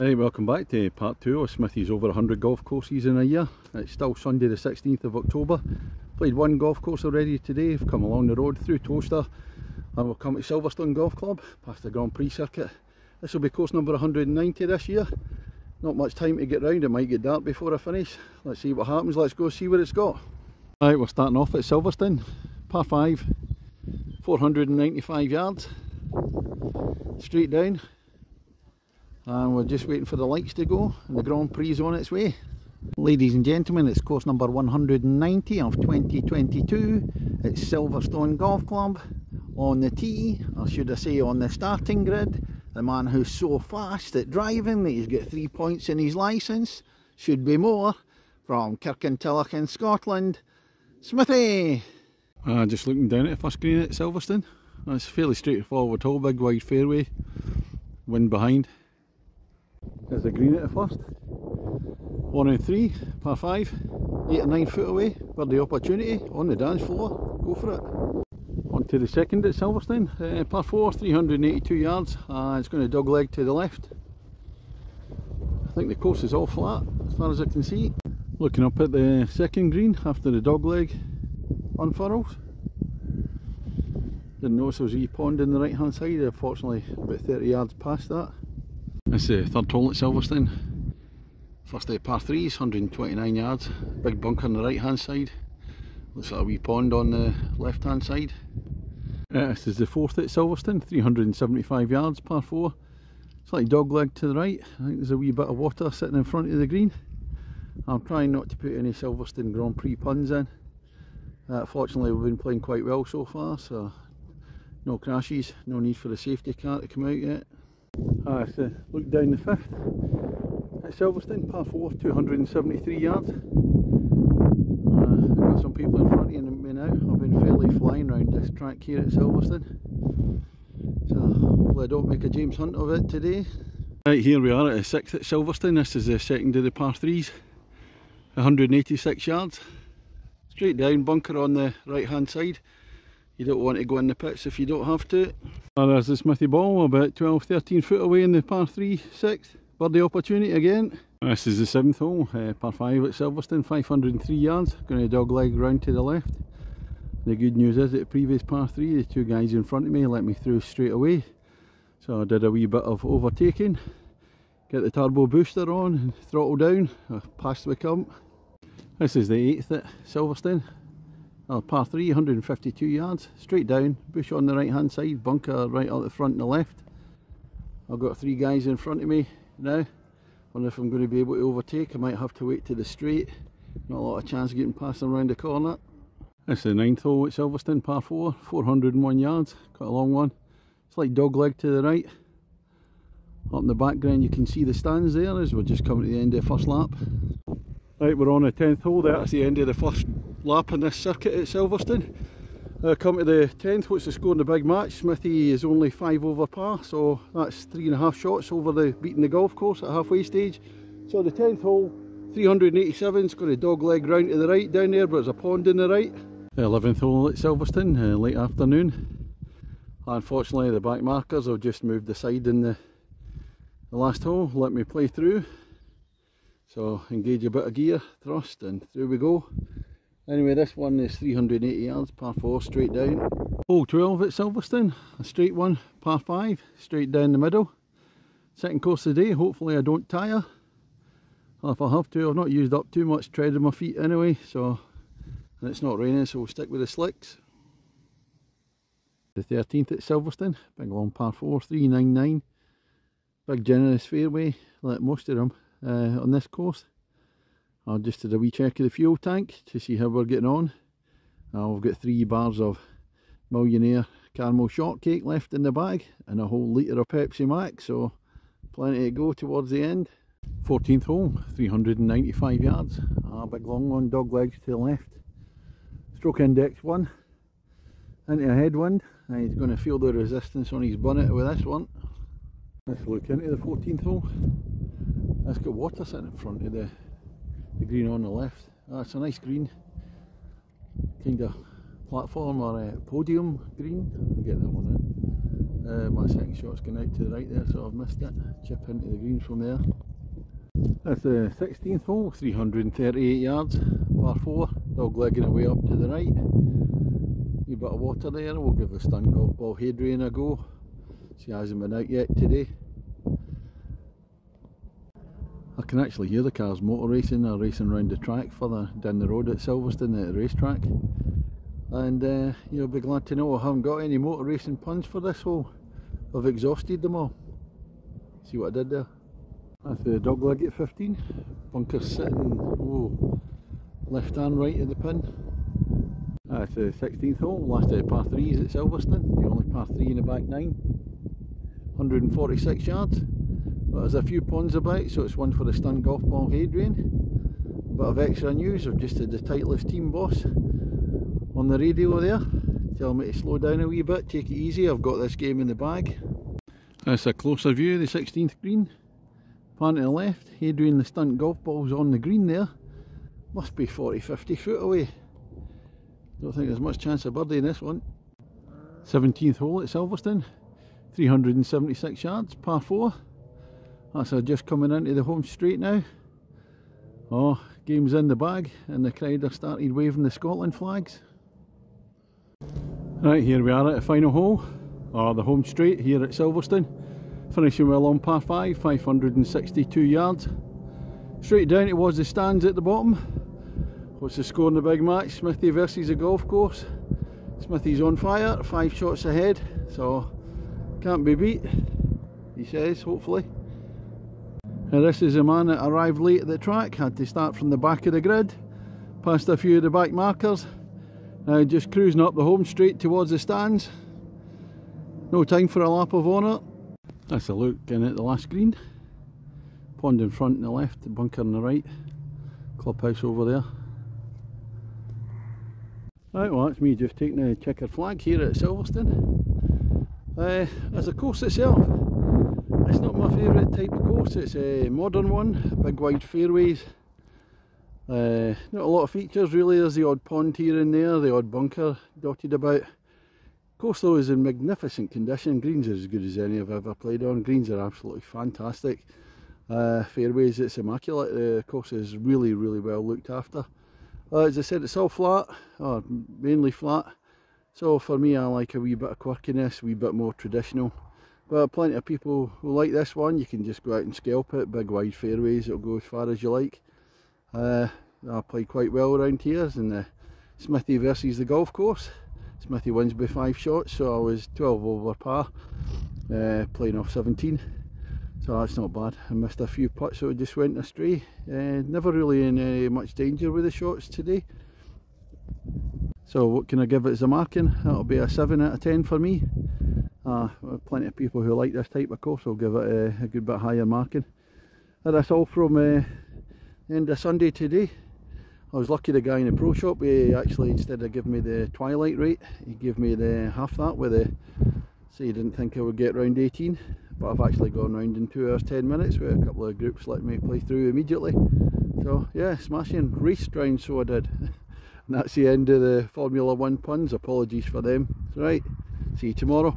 Right, welcome back to part 2 of Smithy's over 100 golf courses in a year. It's still Sunday the 16th of October. Played one golf course already today. I've come along the road through Toaster and we'll come to Silverstone Golf Club past the Grand Prix circuit. This will be course number 190 this year. Not much time to get round, it might get dark before I finish. Let's see what happens, let's go see what it's got. Right, we're starting off at Silverstone, par 5, 495 yards, straight down. And we're just waiting for the lights to go and the Grand Prix is on its way. Ladies and gentlemen, it's course number 190 of 2022. It's Silverstone Golf Club. On the tee, or should I say on the starting grid, the man who's so fast at driving that he's got 3 points in his licence, should be more, from Kirkintilloch in Scotland, Smithy! Just looking down at the first green at Silverstone. That's a fairly straightforward hole, big wide fairway, wind behind. There's the green at the first. 1 and 3, par 5, 8 or 9 foot away, birdie opportunity on the dance floor, go for it. On to the second at Silverstone, par 4, 382 yards, it's going to dogleg to the left. I think the course is all flat as far as I can see. Looking up at the second green after the dogleg unfurls. Didn't notice there was a wee pond in the right hand side, unfortunately about 30 yards past that. This is the third hole at Silverstone. First par 3s, 129 yards, big bunker on the right hand side. Looks like a wee pond on the left hand side. This is the fourth at Silverstone, 375 yards, par 4. Slightly dogleg to the right. I think there's a wee bit of water sitting in front of the green. I'm trying not to put any Silverstone Grand Prix puns in. Fortunately we've been playing quite well so far, so no crashes, no need for the safety car to come out yet. So look down the fifth at Silverstone, par 4, 273 yards. I've got some people in front of me now. I've been fairly flying around this track here at Silverstone, so hopefully I don't make a James Hunt of it today. Right, here we are at the 6th at Silverstone. This is the second of the par 3s, 186 yards, straight down, bunker on the right hand side. You don't want to go in the pits if you don't have to. There's the Smithy ball, about 12-13 foot away in the par 3 6th. Birdie opportunity again. This is the 7th hole, par 5 at Silverstone, 503 yards. Going to dogleg round to the left. The good news is that the previous par 3, the two guys in front of me let me through straight away. So I did a wee bit of overtaking. Get the turbo booster on and throttle down, past the clump. This is the 8th at Silverstone. Par 3, 152 yards, straight down, bush on the right hand side, bunker right at the front and the left. I've got 3 guys in front of me now. Wonder if I'm going to be able to overtake. I might have to wait to the straight. Not a lot of chance of getting past them around the corner. This is the 9th hole at Silverstone, par 4, 401 yards, quite a long one. Slight dogleg to the right. Up in the background you can see the stands there as we're just coming to the end of the first lap. Right, we're on the 10th hole, that's the end of the first lap in this circuit at Silverstone. Come to the 10th, what's the score in the big match? Smithy is only 5 over par, so that's 3.5 shots over the beating the golf course at halfway stage. So the 10th hole, 387, it's got a dogleg round to the right down there, but there's a pond in the right. The 11th hole at Silverstone, late afternoon. Unfortunately the back markers have just moved aside in the last hole, let me play through. So engage a bit of gear, thrust, and through we go. Anyway, this one is 380 yards, par 4, straight down. Hole 12 at Silverstone, a straight one, par 5, straight down the middle. Second course of the day, hopefully I don't tire. Well, if I have to, I've not used up too much tread in my feet anyway, so, and it's not raining, so we'll stick with the slicks. The 13th at Silverstone, big long par 4, 399. Big generous fairway, like most of them on this course. I just did a wee check of the fuel tank to see how we're getting on. We've got 3 bars of Millionaire caramel shortcake left in the bag and a whole litre of Pepsi Max, so plenty to go towards the end. 14th hole, 395 yards, a big long one, dog legs to the left. Stroke index 1, into a headwind, and he's going to feel the resistance on his bonnet with this one. Let's look into the 14th hole. That's got water sitting in front of the green on the left. It's a nice green, kind of platform or a podium green. I'll get that one in. my second shot's going out to the right there, so I've missed it. Chip into the greens from there. That's the 16th hole, 338 yards, par 4, dog legging away up to the right. Wee bit of water there, we'll give the Stun golf ball Hadrian a go. She hasn't been out yet today. I can actually hear the cars motor racing. They're racing around the track further down the road at Silverstone at the racetrack. And you'll be glad to know I haven't got any motor racing puns for this hole. I've exhausted them all. See what I did there? That's the dog leg at 15. Bunker sitting left and right of the pin. That's the 16th hole, last par 3s at Silverstone. The only par 3 in the back 9. 146 yards. But there's a few ponds about, so it's one for the Stun golf ball Hadrian. A bit of extra news, I've just had the Titleist team boss on the radio there, telling me to slow down a wee bit, take it easy, I've got this game in the bag. That's a closer view of the 16th green. Pan to the left, Hadrian the Stunt golf ball's on the green there. Must be 40-50 foot away. Don't think there's much chance of birdie in this one. 17th hole at Silverstone, 376 yards, par 4. That's just coming into the home straight now. Oh, game's in the bag and the crowd have started waving the Scotland flags. Right, here we are at the final hole, or the home straight here at Silverstone. Finishing well on par 5, 562 yards. Straight down towards the stands at the bottom. What's the score in the big match? Smithy versus the golf course. Smithy's on fire, 5 shots ahead, so can't be beat, he says, hopefully. Now this is a man that arrived late at the track, had to start from the back of the grid, past a few of the back markers, now just cruising up the home straight towards the stands. No time for a lap of honour. That's a look in at the last green. Pond in front and the left, the bunker on the right, clubhouse over there. Right, well that's me just taking a checkered flag here at Silverstone. As a course itself, it's not my favourite type of course. It's a modern one, big wide fairways. Not a lot of features really. There's the odd pond here and there, the odd bunker dotted about. Course though is in magnificent condition. Greens are as good as any I've ever played on. Greens are absolutely fantastic. Fairways, it's immaculate. The course is really well looked after. As I said, it's all flat, or mainly flat. So for me, I like a wee bit of quirkiness, a wee bit more traditional. But plenty of people who like this one. You can just go out and scalp it. Big wide fairways, it'll go as far as you like. I played quite well around here in the Smithy versus the golf course. Smithy wins by 5 shots, so I was 12 over par, playing off 17. So that's not bad. I missed a few putts that just went astray. Never really in much danger with the shots today. So what can I give it as a marking? That'll be a 7 out of 10 for me. Plenty of people who like this type of course will give it a good bit higher marking. That's all from the end of Sunday today. I was lucky the guy in the pro shop, he actually, instead of giving me the twilight rate, he gave me the half that with the, so he didn't think I would get round 18, but I've actually gone round in 2 hours 10 minutes with a couple of groups letting me play through immediately. So yeah, smashing, raced round, so I did. And that's the end of the Formula 1 puns, apologies for them. Right, see you tomorrow.